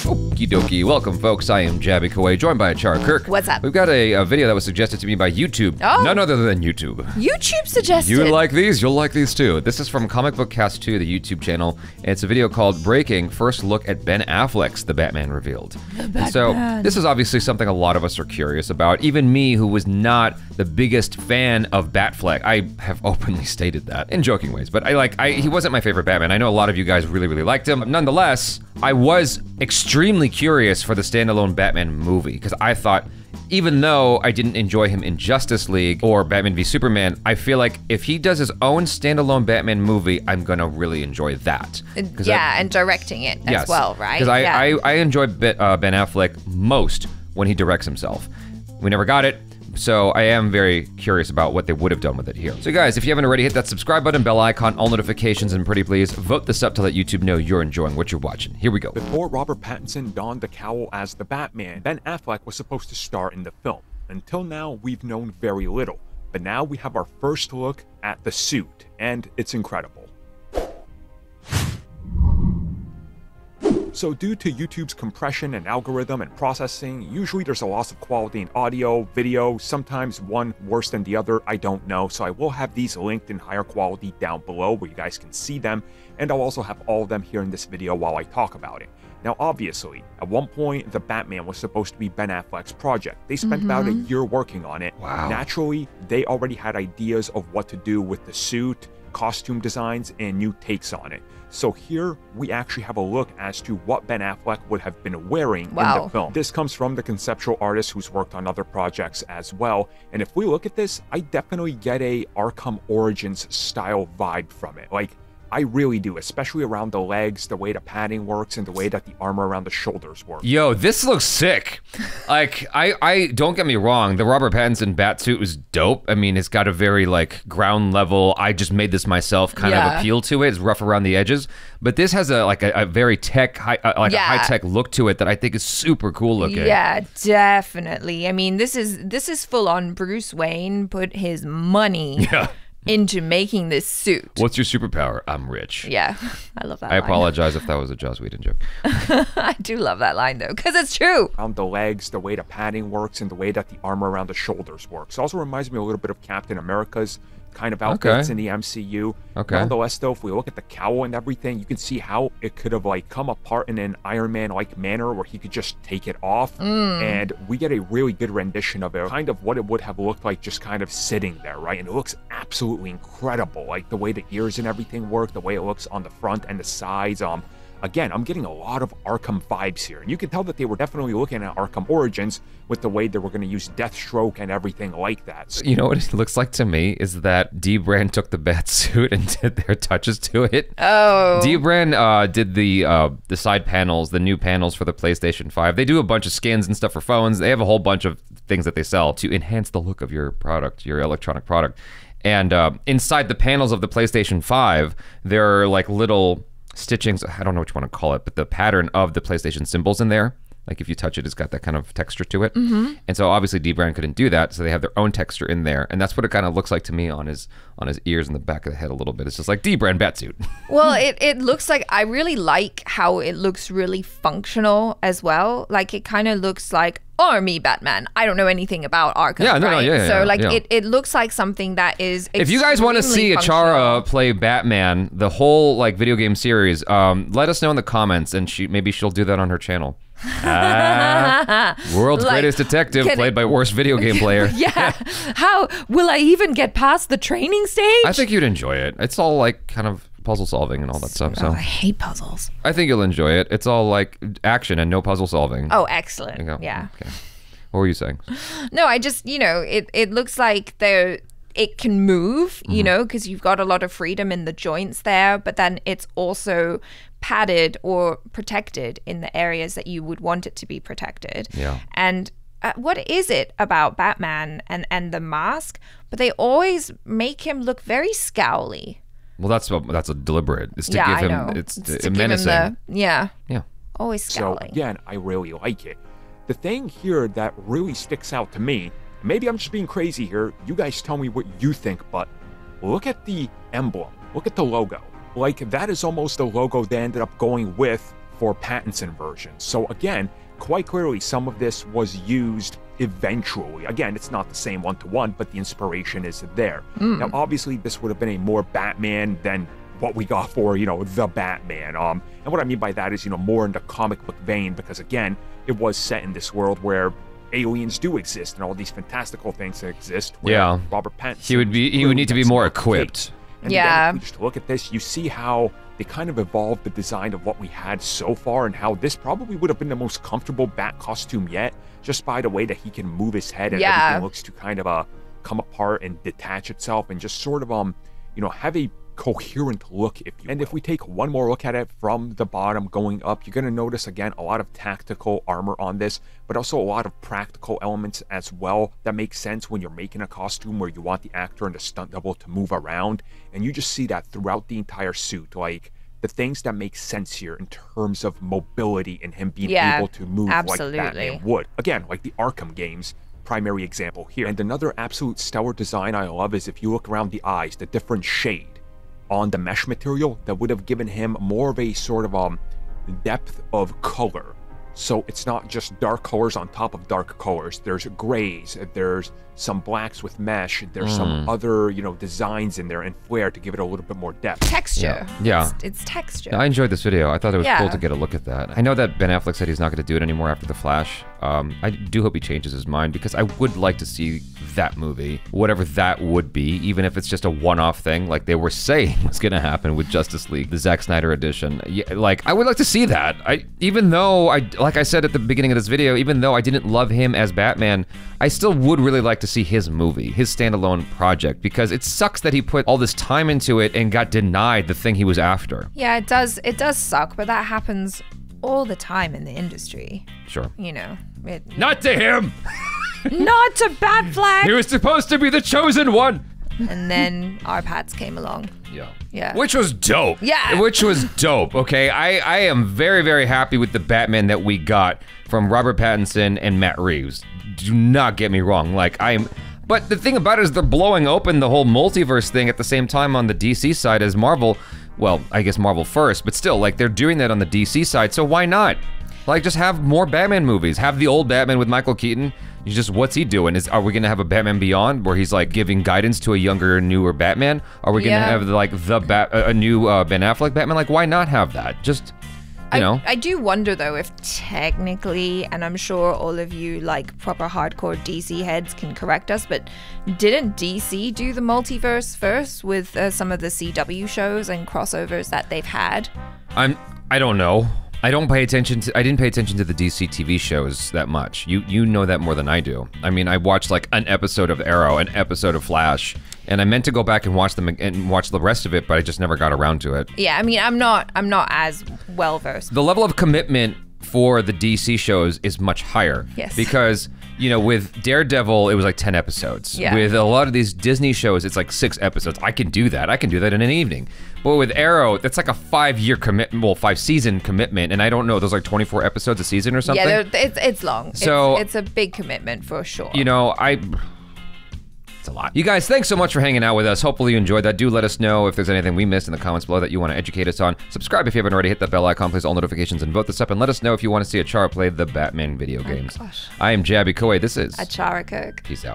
Okie dokie. Welcome, folks. I am Jaby Koay, joined by ACHARA KIRK. What's up? We've got a video that was suggested to me by YouTube. Oh. None other than YouTube. YouTube suggested. You like these? You'll like these too. This is from Comic Book Cast 2, the YouTube channel. And it's a video called Breaking First Look at Ben Affleck's The Batman Revealed. And so this is obviously something a lot of us are curious about. Even me, who was not the biggest fan of Batfleck. I have openly stated that in joking ways, but he wasn't my favorite Batman. I know a lot of you guys really, really liked him. Nonetheless, I was extremely curious for the standalone Batman movie because I thought, even though I didn't enjoy him in Justice League or Batman v Superman, I feel like if he does his own standalone Batman movie, I'm gonna really enjoy that. Yeah, and directing it as well, right? Because I enjoy Ben Affleck most when he directs himself. We never got it. So I am very curious about what they would have done with it here. So guys, if you haven't already, hit that subscribe button, bell icon, all notifications, and pretty please vote this up to let YouTube know you're enjoying what you're watching. Here we go. Before Robert Pattinson donned the cowl as the Batman, Ben Affleck was supposed to star in the film. Until now, we've known very little, but now we have our first look at the suit, and it's incredible. So due to YouTube's compression and algorithm and processing, usually there's a loss of quality in audio, video, sometimes one worse than the other, I don't know. So I will have these linked in higher quality down below where you guys can see them, and I'll also have all of them here in this video while I talk about it. Now obviously, at one point the Batman was supposed to be Ben Affleck's project. They spent about a year working on it. Wow. Naturally, they already had ideas of what to do with the suit, costume designs, and new takes on it. So here we actually have a look as to what Ben Affleck would have been wearing in the film. This comes from the conceptual artist who's worked on other projects as well. And if we look at this, I definitely get a Arkham Origins style vibe from it. Like, I really do, especially around the legs, the way the padding works, and the way that the armor around the shoulders works. Yo, this looks sick. Like, I don't get me wrong, the Robert Pattinson Batsuit was dope. I mean, it's got a very, like, ground level, I just made this myself kind of appeal to it. It's rough around the edges. But this has a very tech, a high-tech look to it that I think is super cool looking. Yeah, definitely. I mean, this is full on Bruce Wayne put his money into making this suit. What's your superpower? I'm rich. Yeah, I love that I line. apologize if that was a Joss Whedon joke. I do love that line though, because it's true. Around the legs, the way the padding works, and the way that the armor around the shoulders works. It also reminds me a little bit of Captain America's kind of outfits in the MCU. Nonetheless though, if we look at the cowl and everything, you can see how it could have like come apart in an Iron Man-like manner where he could just take it off. And we get a really good rendition of it, kind of what it would have looked like just kind of sitting there, right? And it looks absolutely incredible, like the way the ears and everything work, the way it looks on the front and the sides. Again, I'm getting a lot of Arkham vibes here. And you can tell that they were definitely looking at Arkham Origins with the way they were going to use Deathstroke and everything like that. So, you know what it looks like to me is that D-Brand took the Batsuit and did their touches to it. Oh. D-Brand did the side panels, the new panels for the PlayStation 5. They do a bunch of skins and stuff for phones. They have a whole bunch of things that they sell to enhance the look of your product, your electronic product. And inside the panels of the PlayStation 5, there are like little stitchings, I don't know what you want to call it, but the pattern of the PlayStation symbols in there, like if you touch it, it's got that kind of texture to it. And so obviously D-Brand couldn't do that, so they have their own texture in there, and that's what it kind of looks like to me on his ears and the back of the head a little bit. It's just like D-Brand Batsuit. Well, it looks like, I really like how it looks really functional as well. Like it kind of looks like Army Batman. I don't know anything about Arkham. It looks like something that is if you guys want to see ACHARA play Batman, the whole like video game series, let us know in the comments, and maybe she'll do that on her channel. World's greatest detective played by worst video game player. How will I even get past the training stage? I think you'd enjoy it. It's all like kind of puzzle solving and all that stuff. So I hate puzzles. I think you'll enjoy it. It's all like action and no puzzle solving. Oh, excellent. Yeah. Okay. What were you saying? No, I just, it looks like it can move, you know, because you've got a lot of freedom in the joints there, but then it's also padded or protected in the areas that you would want it to be protected. Yeah. And what is it about Batman and the mask? But they always make him look very scowly. Well, that's a deliberate. It's to give him. It's menacing. Yeah. Always scowling. So again, I really like it. The thing here that really sticks out to me, maybe I'm just being crazy here. You guys tell me what you think, but look at the emblem. Look at the logo. Like that is almost the logo they ended up going with for Pattinson versions. So again, quite clearly some of this was used eventually. Again, it's not the same one-to-one, but the inspiration is there. Now, obviously, this would have been a more Batman than what we got for, the Batman. And what I mean by that is, more in the comic book vein, because again, it was set in this world where aliens do exist and all these fantastical things that exist. Yeah. Robert Pattinson. He would need to be more equipped. And again, if we just look at this, you see how they kind of evolved the design of what we had so far, and how this probably would have been the most comfortable Bat costume yet, just by the way that he can move his head and everything looks to kind of come apart and detach itself and just sort of have a coherent look, if you will. And if we take one more look at it from the bottom going up, you're going to notice again a lot of tactical armor on this, but also a lot of practical elements as well that make sense when you're making a costume where you want the actor and the stunt double to move around, and you just see that throughout the entire suit, like the things that make sense here in terms of mobility and him being able to move like Batman would. Again, like the Arkham games, primary example here. And another absolute stellar design I love is if you look around the eyes, the different shade on the mesh material that would have given him more of a sort of depth of color. So it's not just dark colors on top of dark colors. There's grays, there's some blacks with mesh, there's some other, designs in there and flair to give it a little bit more depth. Texture. Yeah. It's texture. I enjoyed this video. I thought it was cool to get a look at that. I know that Ben Affleck said he's not going to do it anymore after The Flash. I do hope he changes his mind, because I would like to see that movie, whatever that would be, even if it's just a one-off thing, like they were saying was going to happen with Justice League, the Zack Snyder edition. Yeah, like, I would like to see that. Even though, like I said at the beginning of this video, even though I didn't love him as Batman, I still would really like to see his movie, his standalone project, because it sucks that he put all this time into it and got denied the thing he was after. Yeah, it does suck, but that happens all the time in the industry. Sure. Not to him! Not to Batfleck! He was supposed to be the chosen one! And then our Pats came along. Yeah. Which was dope. Yeah. Which was dope, okay? I am very, very happy with the Batman that we got from Robert Pattinson and Matt Reeves. Do not get me wrong. But the thing about it is they're blowing open the whole multiverse thing at the same time on the DC side as Marvel. Well, I guess Marvel first, but still, they're doing that on the DC side, so why not? Just have more Batman movies. Have the old Batman with Michael Keaton. What's he doing? Are we gonna have a Batman Beyond where he's giving guidance to a younger, newer Batman? Are we gonna have a new Ben Affleck Batman? Why not have that? I do wonder though if technically, and I'm sure all of you proper hardcore DC heads can correct us, but didn't DC do the multiverse first with some of the CW shows and crossovers that they've had? I don't know. I didn't pay attention to the DC TV shows that much. You know that more than I do. I mean, I watched an episode of Arrow, an episode of Flash, and I meant to go back and watch them and watch the rest of it, but I just never got around to it. Yeah, I mean, I'm not as well versed. The level of commitment for the DC shows is much higher. Yes. Because, with Daredevil, it was 10 episodes. Yeah. With a lot of these Disney shows, it's 6 episodes. I can do that. I can do that in an evening. But with Arrow, that's a 5-year commitment, 5-season commitment, and I don't know, those 24 episodes a season or something? Yeah, it's long. So it's a big commitment for sure. It's a lot. You guys, thanks so much for hanging out with us. Hopefully you enjoyed that. Do let us know if there's anything we missed in the comments below that you want to educate us on. Subscribe if you haven't already. Hit that bell icon, place all notifications, and vote this up. And let us know if you want to see ACHARA play the Batman video games. Gosh. I am Jaby Koay. This is ACHARA KIRK. Peace out.